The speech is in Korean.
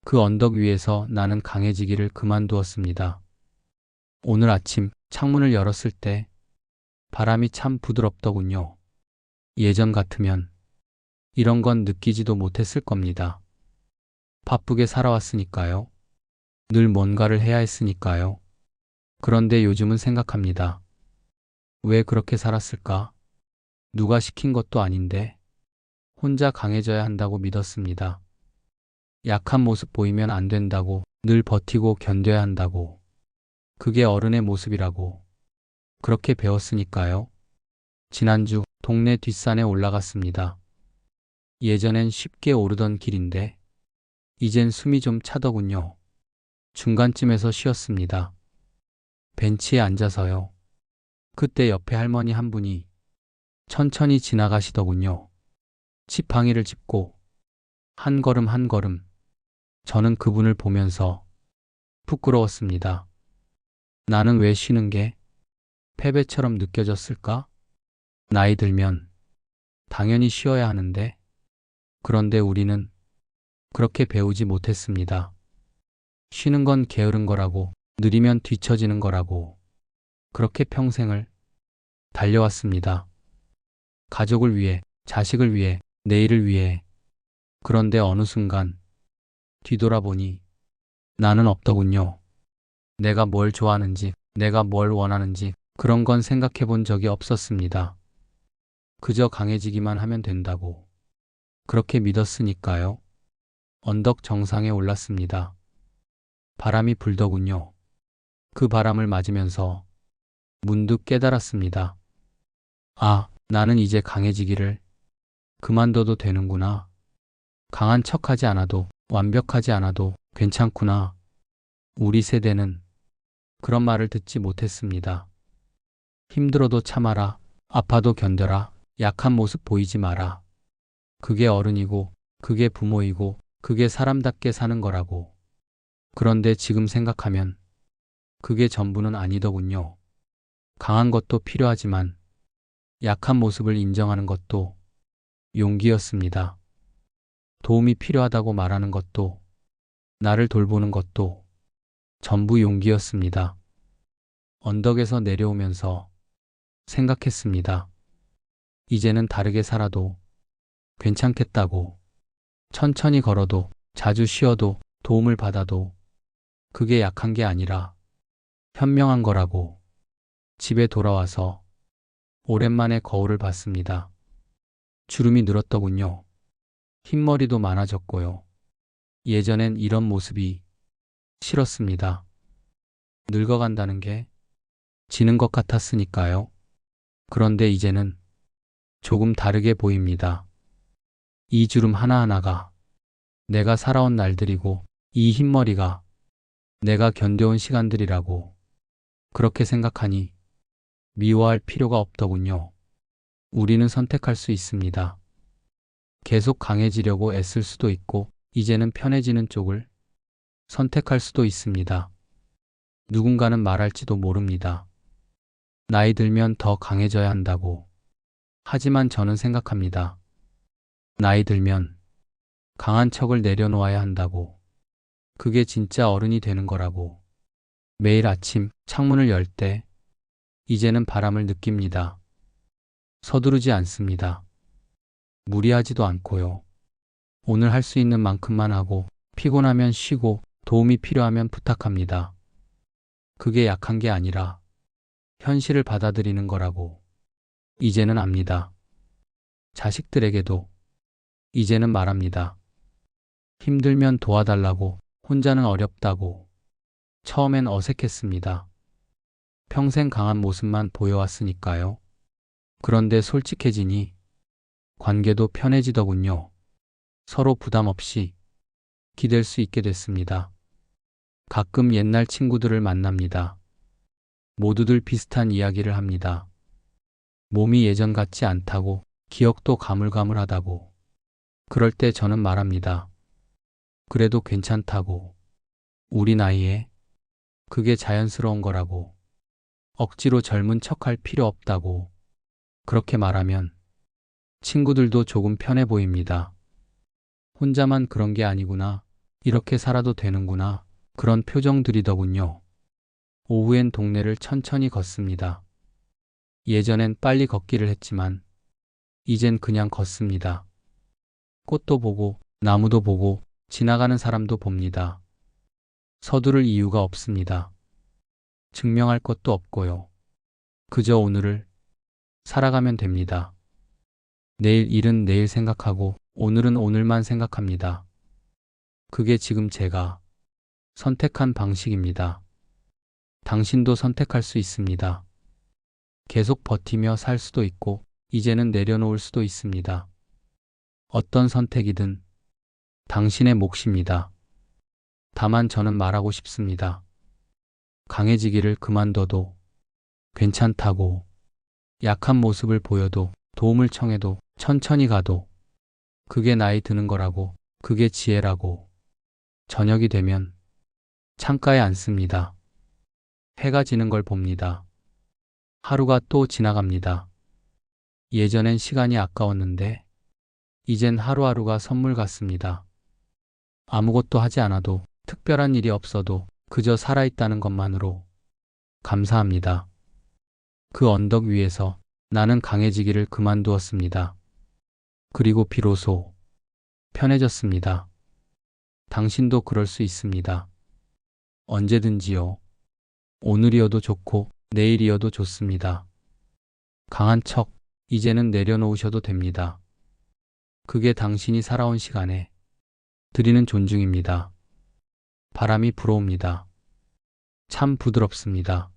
그 언덕 위에서 나는 강해지기를 그만두었습니다. 오늘 아침 창문을 열었을 때 바람이 참 부드럽더군요. 예전 같으면 이런 건 느끼지도 못했을 겁니다. 바쁘게 살아왔으니까요. 늘 뭔가를 해야 했으니까요. 그런데 요즘은 생각합니다. 왜 그렇게 살았을까? 누가 시킨 것도 아닌데 혼자 강해져야 한다고 믿었습니다. 약한 모습 보이면 안 된다고, 늘 버티고 견뎌야 한다고. 그게 어른의 모습이라고. 그렇게 배웠으니까요. 지난주 동네 뒷산에 올라갔습니다. 예전엔 쉽게 오르던 길인데 이젠 숨이 좀 차더군요. 중간쯤에서 쉬었습니다. 벤치에 앉아서요. 그때 옆에 할머니 한 분이 천천히 지나가시더군요. 지팡이를 짚고 한 걸음 한 걸음. 저는 그분을 보면서 부끄러웠습니다. 나는 왜 쉬는 게 패배처럼 느껴졌을까? 나이 들면 당연히 쉬어야 하는데, 그런데 우리는 그렇게 배우지 못했습니다. 쉬는 건 게으른 거라고, 느리면 뒤처지는 거라고. 그렇게 평생을 달려왔습니다. 가족을 위해, 자식을 위해, 내일을 위해. 그런데 어느 순간 뒤돌아보니 나는 없더군요. 내가 뭘 좋아하는지, 내가 뭘 원하는지 그런 건 생각해 본 적이 없었습니다. 그저 강해지기만 하면 된다고. 그렇게 믿었으니까요. 언덕 정상에 올랐습니다. 바람이 불더군요. 그 바람을 맞으면서 문득 깨달았습니다. 아, 나는 이제 강해지기를 그만둬도 되는구나. 강한 척하지 않아도, 완벽하지 않아도 괜찮구나. 우리 세대는 그런 말을 듣지 못했습니다. 힘들어도 참아라. 아파도 견뎌라. 약한 모습 보이지 마라. 그게 어른이고, 그게 부모이고, 그게 사람답게 사는 거라고. 그런데 지금 생각하면 그게 전부는 아니더군요. 강한 것도 필요하지만 약한 모습을 인정하는 것도 용기였습니다. 도움이 필요하다고 말하는 것도, 나를 돌보는 것도 전부 용기였습니다. 언덕에서 내려오면서 생각했습니다. 이제는 다르게 살아도 괜찮겠다고. 천천히 걸어도, 자주 쉬어도, 도움을 받아도 그게 약한 게 아니라 현명한 거라고. 집에 돌아와서 오랜만에 거울을 봤습니다. 주름이 늘었더군요. 흰머리도 많아졌고요. 예전엔 이런 모습이 싫었습니다. 늙어간다는 게 지는 것 같았으니까요. 그런데 이제는 조금 다르게 보입니다. 이 주름 하나하나가 내가 살아온 날들이고, 이 흰머리가 내가 견뎌온 시간들이라고. 그렇게 생각하니 미워할 필요가 없더군요. 우리는 선택할 수 있습니다. 계속 강해지려고 애쓸 수도 있고, 이제는 편해지는 쪽을 선택할 수도 있습니다. 누군가는 말할지도 모릅니다. 나이 들면 더 강해져야 한다고. 하지만 저는 생각합니다. 나이 들면 강한 척을 내려놓아야 한다고. 그게 진짜 어른이 되는 거라고. 매일 아침 창문을 열 때 이제는 바람을 느낍니다. 서두르지 않습니다. 무리하지도 않고요. 오늘 할 수 있는 만큼만 하고, 피곤하면 쉬고, 도움이 필요하면 부탁합니다. 그게 약한 게 아니라 현실을 받아들이는 거라고 이제는 압니다. 자식들에게도 이제는 말합니다. 힘들면 도와달라고, 혼자는 어렵다고. 처음엔 어색했습니다. 평생 강한 모습만 보여왔으니까요. 그런데 솔직해지니 관계도 편해지더군요. 서로 부담 없이 기댈 수 있게 됐습니다. 가끔 옛날 친구들을 만납니다. 모두들 비슷한 이야기를 합니다. 몸이 예전 같지 않다고, 기억도 가물가물하다고. 그럴 때 저는 말합니다. 그래도 괜찮다고. 우리 나이에 그게 자연스러운 거라고. 억지로 젊은 척할 필요 없다고. 그렇게 말하면 친구들도 조금 편해 보입니다. 혼자만 그런 게 아니구나. 이렇게 살아도 되는구나. 그런 표정들이더군요. 오후엔 동네를 천천히 걷습니다. 예전엔 빨리 걷기를 했지만 이젠 그냥 걷습니다. 꽃도 보고 나무도 보고 지나가는 사람도 봅니다. 서두를 이유가 없습니다. 증명할 것도 없고요. 그저 오늘을 살아가면 됩니다. 내일 일은 내일 생각하고 오늘은 오늘만 생각합니다. 그게 지금 제가 선택한 방식입니다. 당신도 선택할 수 있습니다. 계속 버티며 살 수도 있고 이제는 내려놓을 수도 있습니다. 어떤 선택이든 당신의 몫입니다. 다만 저는 말하고 싶습니다. 강해지기를 그만둬도 괜찮다고, 약한 모습을 보여도, 도움을 청해도, 천천히 가도 그게 나이 드는 거라고, 그게 지혜라고. 저녁이 되면 창가에 앉습니다. 해가 지는 걸 봅니다. 하루가 또 지나갑니다. 예전엔 시간이 아까웠는데 이젠 하루하루가 선물 같습니다. 아무것도 하지 않아도, 특별한 일이 없어도 그저 살아있다는 것만으로 감사합니다. 그 언덕 위에서 나는 강해지기를 그만두었습니다. 그리고 비로소 편해졌습니다. 당신도 그럴 수 있습니다. 언제든지요. 오늘이어도 좋고 내일이어도 좋습니다. 강한 척 이제는 내려놓으셔도 됩니다. 그게 당신이 살아온 시간에 드리는 존중입니다. 바람이 불어옵니다. 참 부드럽습니다.